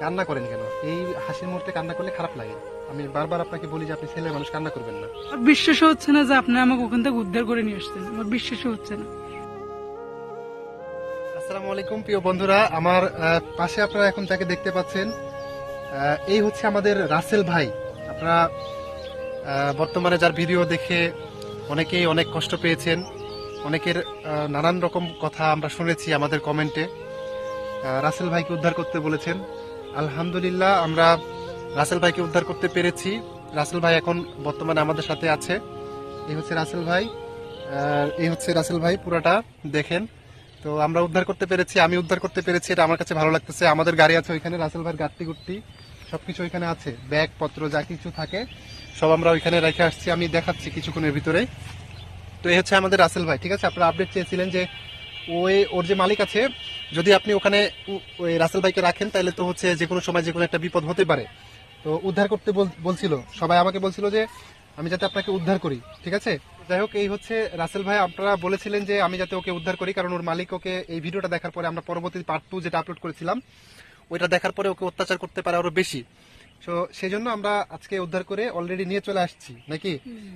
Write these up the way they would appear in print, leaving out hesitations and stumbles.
কান্না করেন কেন? এই হাসির মুহূর্তে কান্না করলে খারাপ লাগে। আমি বারবার আপনাকে বলি যে আপনি ছেলে মানুষ, কান্না করবেন না। আমার বিশ্বাস হচ্ছে না যে আপনি আমাকে ওখান থেকে উদ্ধার করে নিয়ে আসছেন, আমার বিশ্বাস হচ্ছে না। আসসালামু আলাইকুম প্রিয় বন্ধুরা, আমার পাশে আপনারা এখন যাকে দেখতে পাচ্ছেন, এই হচ্ছে আমাদের রাসেল ভাই। আপনারা বর্তমানে যার ভিডিও দেখে অনেকেই অনেক কষ্ট পেয়েছেন, অনেকের নানান রকম কথা আমরা শুনেছি আমাদের কমেন্টে। রাসেল ভাইকে উদ্ধার করতে বলেছেন। আলহামদুলিল্লাহ আমরা রাসেল ভাইকে উদ্ধার করতে পেরেছি। রাসেল ভাই এখন বর্তমানে আমাদের সাথে আছে। এই হচ্ছে রাসেল ভাই, এই হচ্ছে রাসেল ভাই, পুরাটা দেখেন। তো আমরা উদ্ধার করতে পেরেছি, আমি উদ্ধার করতে পেরেছি, এটা আমার কাছে ভালো লাগতেছে। আমাদের গাড়ি আছে ওইখানে, রাসেল ভাইয়ের গাড়ি গুট্টি সবকিছু ওইখানে আছে, ব্যাগ পত্র যা কিছু থাকে সব আমরা ওইখানে রেখে আসছি। আমি দেখাচ্ছি কিছুক্ষণের ভিতরে। তো এই হচ্ছে আমাদের রাসেল ভাই, ঠিক আছে। আপনারা আপডেট চেয়েছিলেন যে ওর যে মালিক আছে, যদি আপনি ওখানে ওই রাসেল ভাইকে রাখেন তাহলে তো হচ্ছে যে কোনো সময় যে কোনো একটা বিপদ হতে পারে। তো উদ্ধার করতে বলছিল, সবাই আমাকে বলছিল যে আমি যাতে আপনাকে উদ্ধার করি, ঠিক আছে। যাই হোক, এই হচ্ছে রাসেল ভাই। আপনারা বলেছিলেন যে আমি যাতে ওকে উদ্ধার করি, কারণ ওর মালিক ওকে এই ভিডিওটা দেখার পরে, আমরা পরবর্তী পার্ট 2 যেটা আপলোড করেছিলাম ওইটা দেখার পরে ওকে অত্যাচার করতে পারে আরো বেশি। তো সেই জন্য আমরা আজকে উদ্ধার করে অলরেডি নিয়ে চলে আসছি নাকি।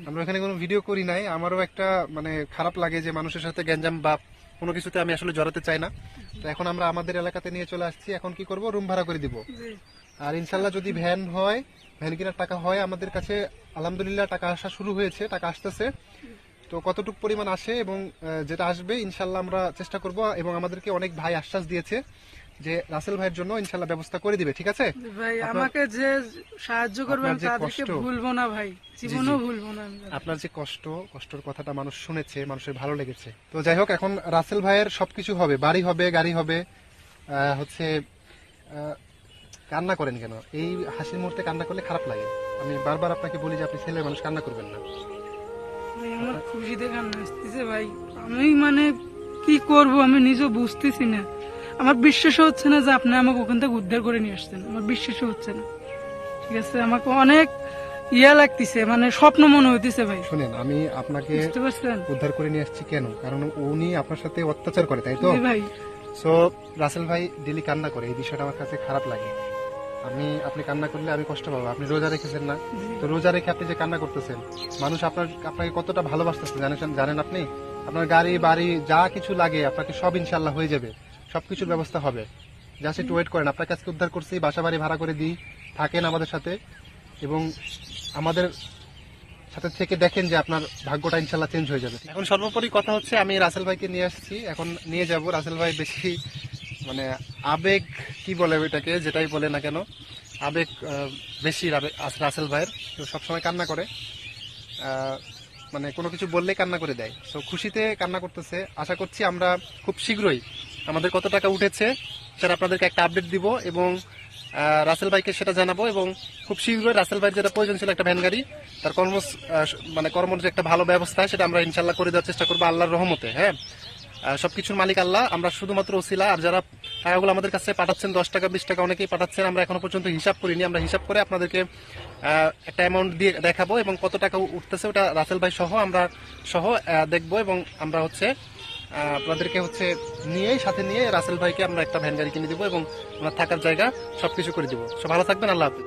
আমরা এখানে কোনো ভিডিও করি নাই। আমারও একটা মানে খারাপ লাগে যে মানুষের সাথে গ্যাঞ্জাম বা কোনো কিছুতে আমি আসলে জড়াতে চাই না। তো এখন আমরা আমাদের এলাকাতে নিয়ে চলে আসছি। এখন কি করব, রুম ভাড়া করে দিব। আর ইনশাল্লাহ যদি ভ্যান হয়, ভ্যান কেনার টাকা হয় আমাদের কাছে, আলহামদুলিল্লাহ টাকা আসা শুরু হয়েছে, টাকা আসতেছে। তো কতটুকু পরিমাণ আসে এবং যেটা আসবে ইনশাল্লাহ আমরা চেষ্টা করব। এবং আমাদেরকে অনেক ভাই আশ্বাস দিয়েছে যে রাসেল ভাইয়ের জন্য ইনশাল্লাহ ব্যবস্থা করে দিবে, ঠিক আছে। ভাই আমাকে যে সাহায্য করবেন তাদেরকে ভুলবো না ভাই, জীবনও ভুলবো না। আপনার যে কষ্টর কথাটা মানুষ শুনেছে, মানুষের ভালো লেগেছে। তো যাই হোক, এখন রাসেল ভাইয়ের সবকিছু হবে, বাড়ি হবে, গাড়ি হবে। হচ্ছে কান্না করেন কেন? এই হাসির মুহূর্তে কান্না করলে খারাপ লাগে। আমি বারবার আপনাকে বলি যে আপনি ছেলে মানুষ, কান্না করবেন না। আমার খুশিতে কান্না আসতেছে ভাই। আমি মানে কি করব আমি নিজেও বুঝতেছি না। আমার বিশ্বাস হচ্ছে না যে আপনি আমাকে ওখান থেকে উদ্ধার করে নিয়ে আসছেন, আমার বিশ্বাস হচ্ছে না। ঠিক আছে, আমাকে অনেক লাগতেছে, মানে স্বপ্ন মনে হইতেছে ভাই। শুনেন, আমি আপনাকে বুঝতে পারছেন উদ্ধার করে নিয়ে আসছি কেন, কারণ উনি আপনার সাথে অত্যাচার করে, তাই তো ভাই। সো রাসেল ভাই ডেলি কান্না করে, এই বিষয়টা আমার কাছে খারাপ লাগে। আপনি কান্না করলে আমি কষ্ট পাবো। আপনি রোজা রেখেছেন না, তো রোজা রেখে আপনি যে কান্না করতেছেন, মানুষ আপনাকে কতটা ভালোবাসতেছে জানেন আপনি। আপনার গাড়ি বাড়ি যা কিছু লাগে আপনাকে সব ইনশাল্লাহ হয়ে যাবে, সবকিছুর ব্যবস্থা হবে। জাস্ট একটু ওয়েট করেন। আপনাকে আজকে উদ্ধার করছি, বাসা বাড়ি ভাড়া করে দিই, থাকেন আমাদের সাথে এবং আমাদের সাথে থেকে দেখেন যে আপনার ভাগ্যটা ইনশাল্লাহ চেঞ্জ হয়ে যাবে। এখন সর্বোপরি কথা হচ্ছে আমি রাসেল ভাইকে নিয়ে আসছি, এখন নিয়ে যাব। রাসেল ভাই বেশি মানে আবেগ কি বলে ওইটাকে, যেটাই বলে না কেন, আবেগ বেশি রাসেল ভাইয়ের। তো সবসময় কান্না করে, মানে কোনো কিছু বললেই কান্না করে দেয়। তো খুশিতে কান্না করতেছে। আশা করছি আমরা খুব শীঘ্রই আমাদের কত টাকা উঠেছে সেটা আপনাদেরকে একটা আপডেট দিব এবং রাসেল ভাইকে সেটা জানাবো। এবং খুব শীঘ্রই রাসেল ভাইয়ের যেটা প্রয়োজন ছিল একটা ভ্যান গাড়ি, তার কর্মর যে একটা ভালো ব্যবস্থা সেটা আমরা ইনশাল্লাহ করে দেওয়ার চেষ্টা করবো আল্লাহর রহমতে। হ্যাঁ, সবকিছুর মালিক আল্লাহ, আমরা শুধুমাত্র ওসিলা। আর যারা টাকাগুলো আমাদের কাছে পাঠাচ্ছেন, 10 টাকা 20 টাকা অনেকেই পাঠাচ্ছেন, আমরা এখনো পর্যন্ত হিসাব করিনি। আমরা হিসাব করে আপনাদেরকে একটা অ্যামাউন্ট দিয়ে দেখাবো এবং কত টাকা উঠতেছে ওটা রাসেল ভাই সহ আমরা দেখবো। এবং আমরা আপনাদেরকে সাথে নিয়ে রাসেল ভাইকে আমরা একটা ভ্যান গাড়ি কিনে দেবো এবং ওনার থাকার জায়গা সবকিছু করে দেবো। সব ভালো থাকবেন, আল্লাহ হাফিজ।